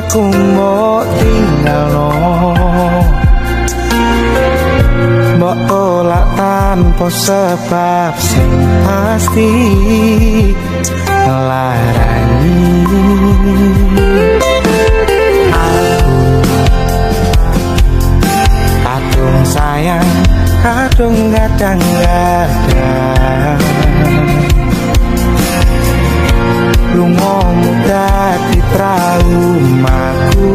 aku mbok tinggalno, mbok tolak tanpa sebab sing pasti larani. Aku kadung sayang, kadung gadang-gadang, lungamu dadi traumaku.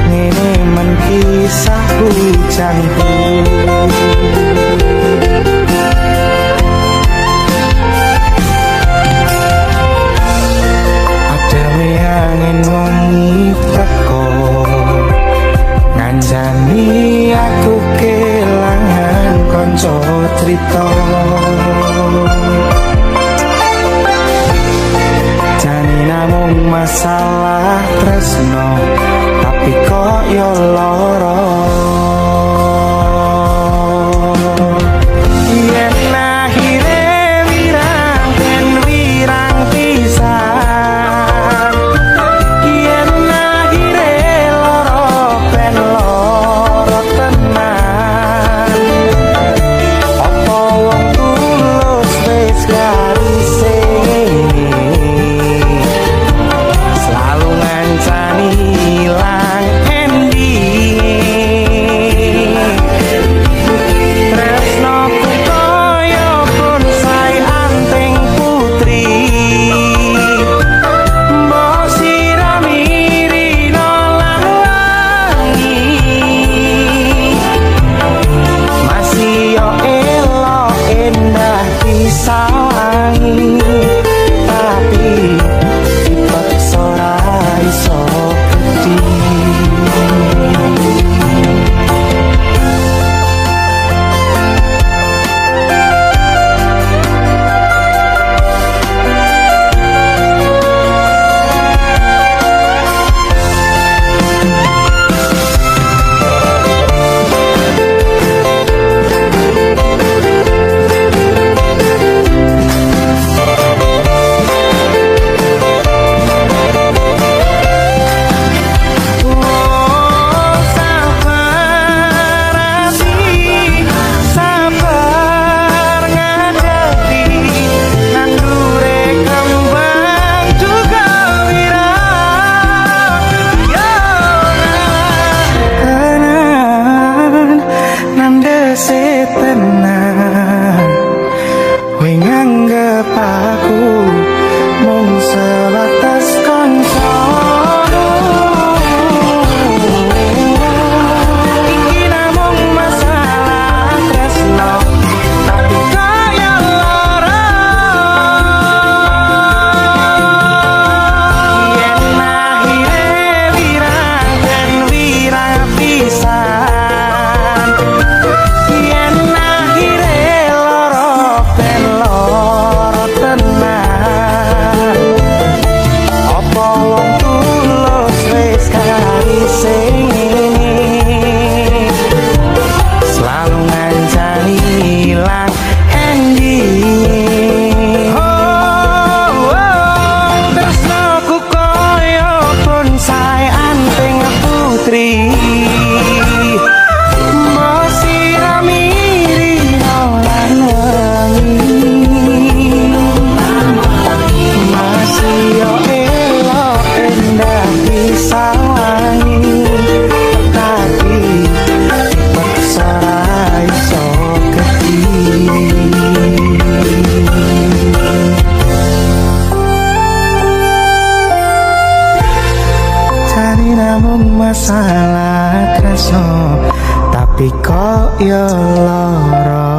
Ngene men kisah hujanku. Ademe angin wengi teko, nganjani aku kelangan konco crita. Jane namung masalah tresno, tapi kok yo lara. Yen akhire wirang ben wirang pisan, yen akhire lara ben lara tenan. Apa wong tulus wis garise selalu ngancani ilang tresnoku kaya bonsai anting putri, mbok sirami rino lan wangi. Masih yo elok endah disawangi, tapi dipaksa ora iso gedhi. Masalah tresno, tapi kok yo lara.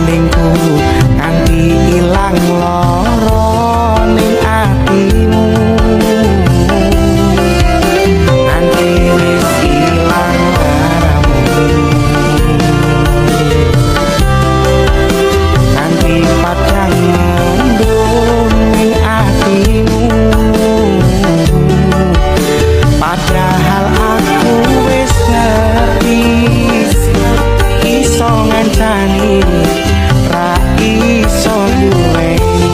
ningku nganti ilang lara ning atimu nganti wis ilang laramu nganti padang mendung ning atimu padahal aku wis ngerti iso ngancani ra iso duweni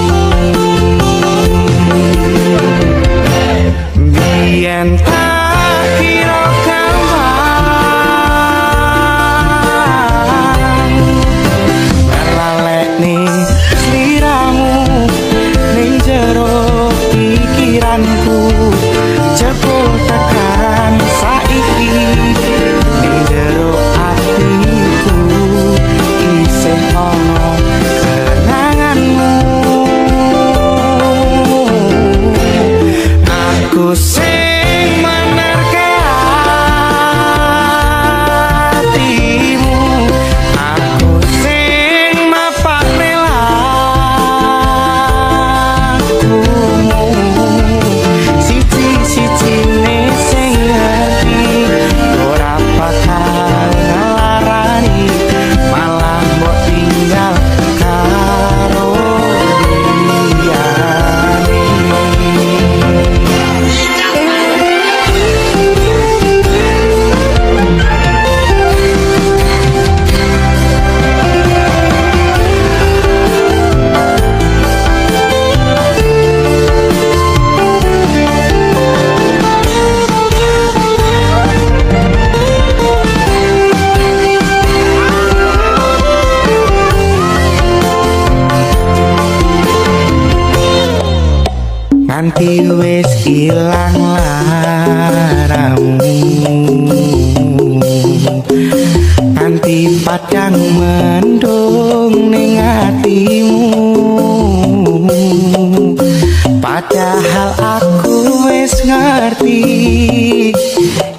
biyen tak kira gampang melalekne sliramu ning jero pikiranku jebul tekan saiki ning jero atiku isih ono kenanganmu aku sing menerke hatimu aku sing mapak relakumu siji-sijine sing ngerti ora bakal ngelarani malah mbok tinggal karo liyane nganti wis ilang laramu nganti padang mendung ning atimu padahal aku wis ngerti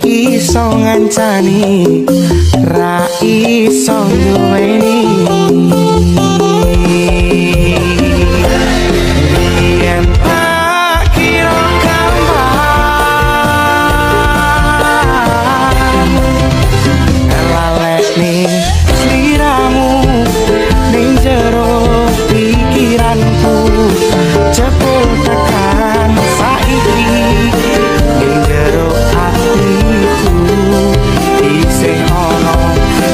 iso ngancani ra iso duweni biyen jebul tekan saiki ning jero atiku isih ono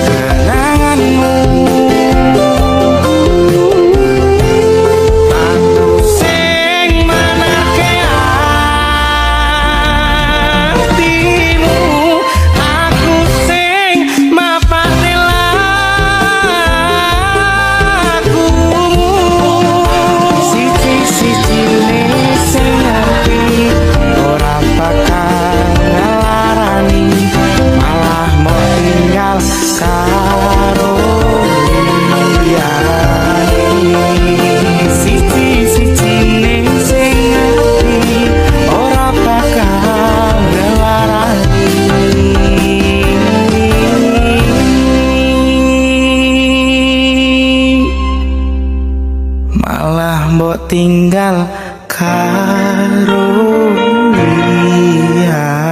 kenanganmu aku sing menerke hatimu aku sing mapak relakumu siji-sijine sing ngerti ora bakal ngelarani malah mau tinggal karo liyane siji-sijine sing ngerti ora bakal ngelarani malah mbok tinggal karo liyane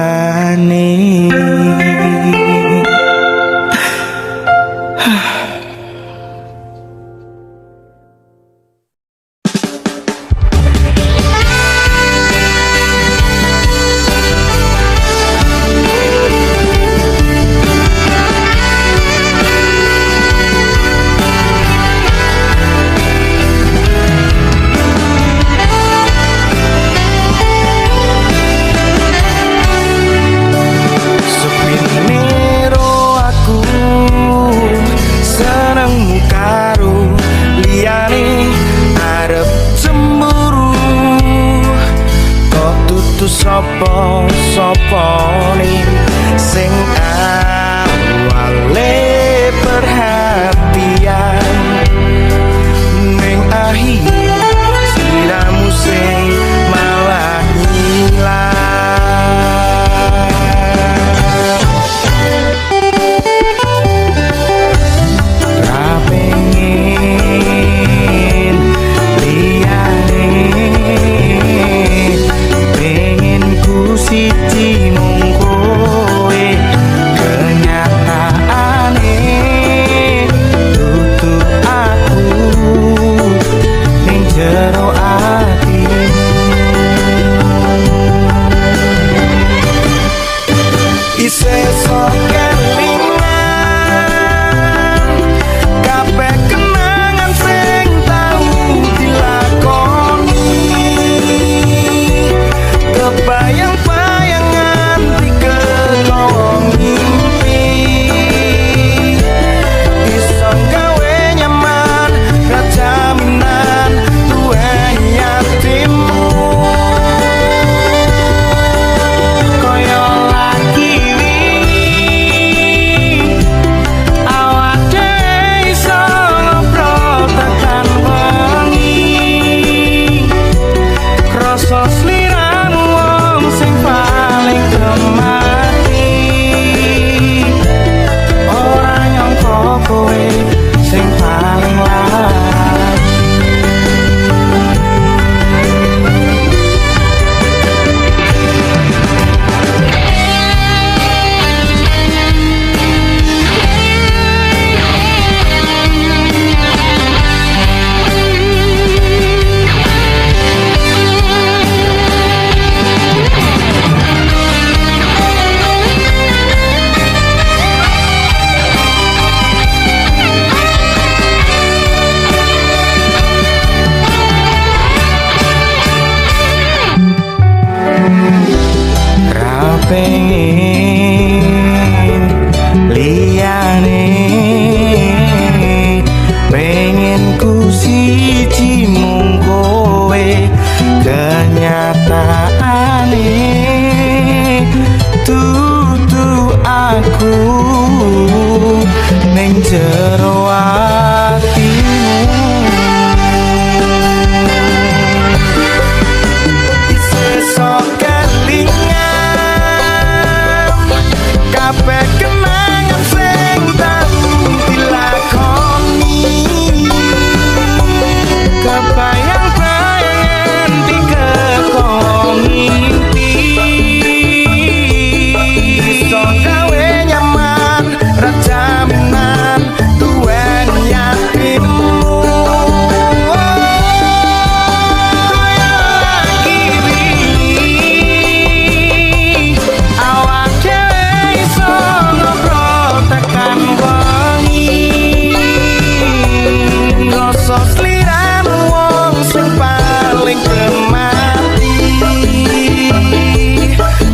rasa sliramu wong sing paling kemati.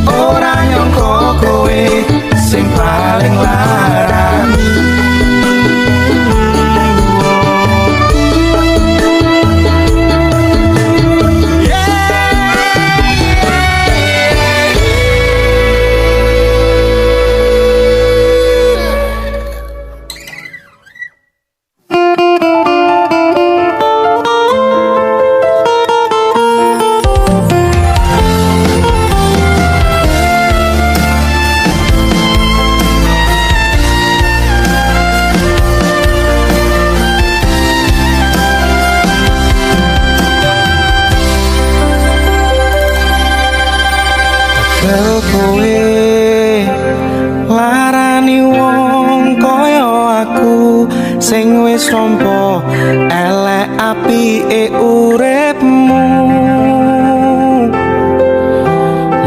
Ora nyangka kowe sing paling larani. Kowe larani wong kaya aku sing wis nampa elek apike uripmu.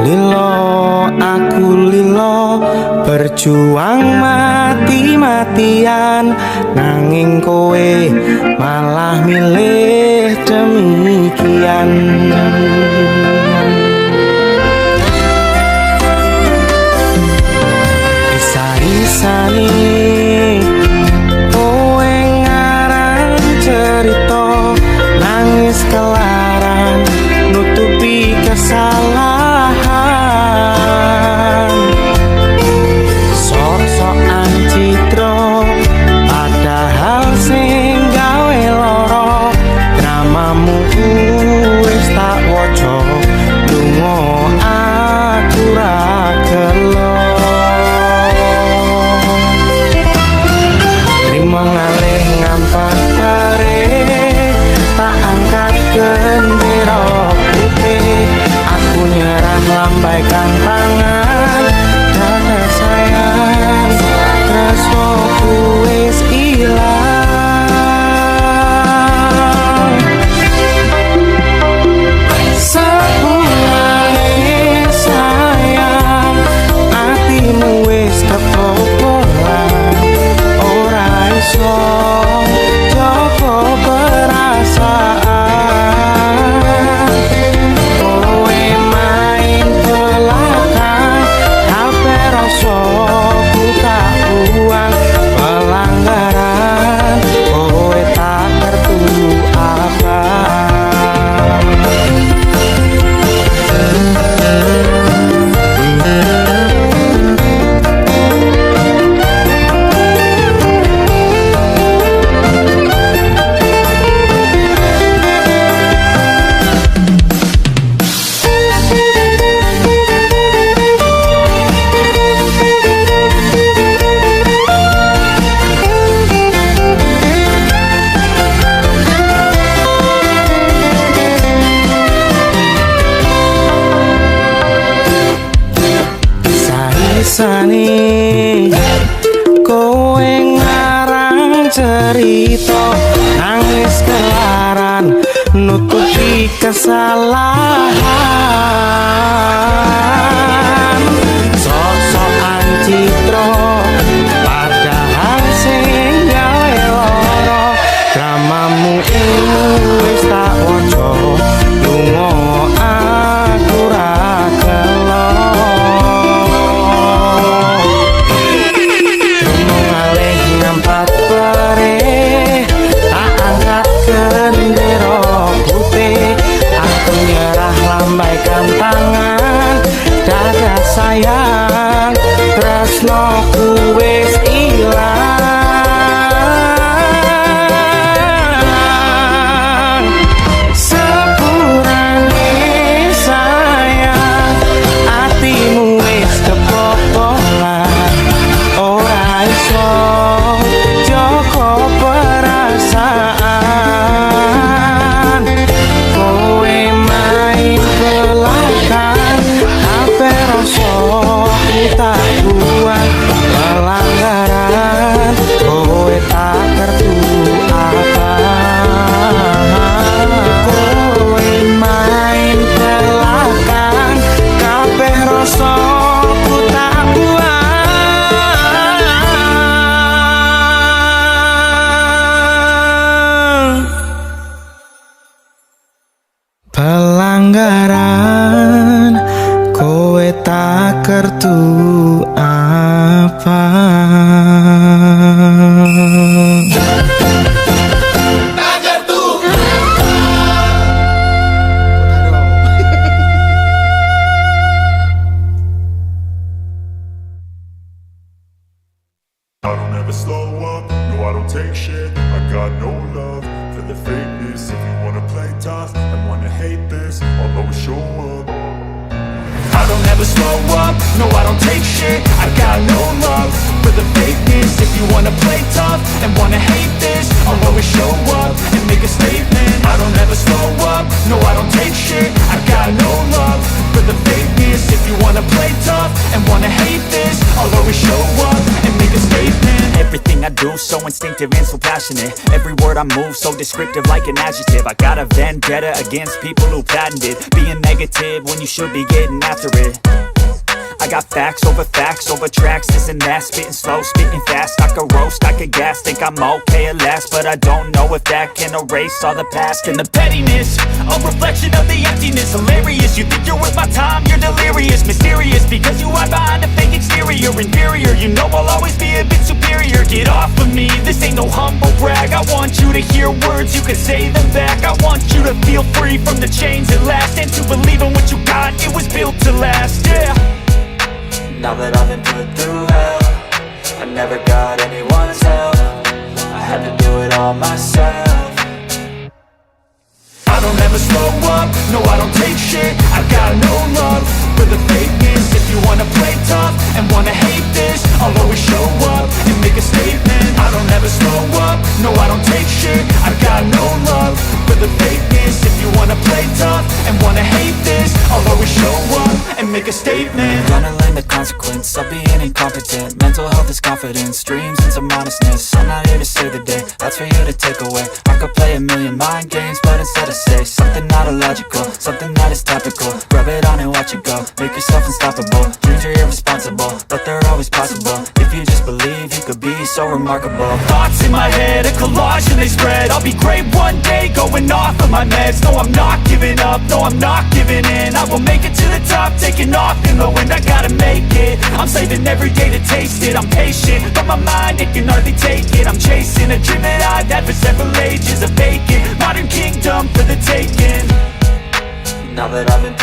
Lilo aku lilo berjuang mati-matian, nanging kowe malah milih demikian. Isani kowe ngarang cerita, nangis kelaran nutupi kesalahan. Sok-sokan citra padahal sing gawe lara, dramamu wis tak waca lunga aku ra gelo. Mengalih ngampak pare, tak angkat gendera putih. Aku nyerah lambaikan tangan, dada sayang tresnoku wis ilang. Sepulane sayang, hatimu wis kepopolan. So joko perasaan, kowe main belakang, HP rasa buka uang pelanggaran, kowe tak ngerti apa. Sani kowe ngarang cerita, nangis kelaran nutupi kesalahan. Sok-sokan citra padahal sing gawe lara, dramamu wis tak waca lunga aku ra gelo. Nampak pare, tak angkat gendera putih. Aku nyerah lambaikan tangan, dada sayang tresnoku wis ilang. Sepurane the fakeness. If you wanna play tough and wanna hate this, I'll always show up. I don't ever slow up, no I don't take shit. I got no love for the fakeness. If you wanna play tough and wanna hate this, I'll always show up and make a statement. I don't ever slow up, no I don't take shit. I got no love for the fakeness. If you wanna play tough and wanna hate this, I'll always show up and make a statement. Everything I do so instinctive and so passionate. Every word I move so descriptive like an adjective. I got a vendetta against people who patented being negative when you should be getting after it. I got facts over tracks, this and that. Spitting slow, spitting fast, I could roast, I could gas. Think I'm okay at last, but I don't know if that can erase all the past. And the pettiness, a reflection of the emptiness. Hilarious, you think you're worth my time, you're delirious. Mysterious, because you hide behind a fake exterior. Inferior, you know I'll always be a bit superior. Get off of me, this ain't no humble brag. I want you to hear words, you can say them back. I want you to feel free from the chains at last, and to believe in what you got, it was built to last, yeah. Now that I've been put through hell, I never got anyone's help. I had to do it all myself. I don't ever slow up, no I don't take shit. I got no love for the fakeness. If you wanna play tough and wanna hate this, I'll always show up and make a statement. I don't ever slow up, no I don't take shit. I got no love for the fakeness. If you wanna play tough and wanna hate this, I'll always show up and make a statement. Gonna learn the consequence of being incompetent. Mental health is confidence, dreams and some honestness. I'm not here to save the day, that's for you to take away. I could play a million mind games, but instead I say something not illogical, something that is topical. Rub it on and watch it go, make yourself unstoppable. Dreams are irresponsible, but they're always possible. If you just believe, you could be so remarkable. Thoughts in my head, a collage and they spread. I'll be great one day, going off of my meds. No, I'm not giving up, no, I'm not giving in. I will make it to the top, taking off in the wind. I gotta make it, I'm saving every day to taste it. I'm patient, but my mind, it can hardly take it. I'm chasing a dream that I've had for several ages. A vacant, modern kingdom for the taking. Now that I've been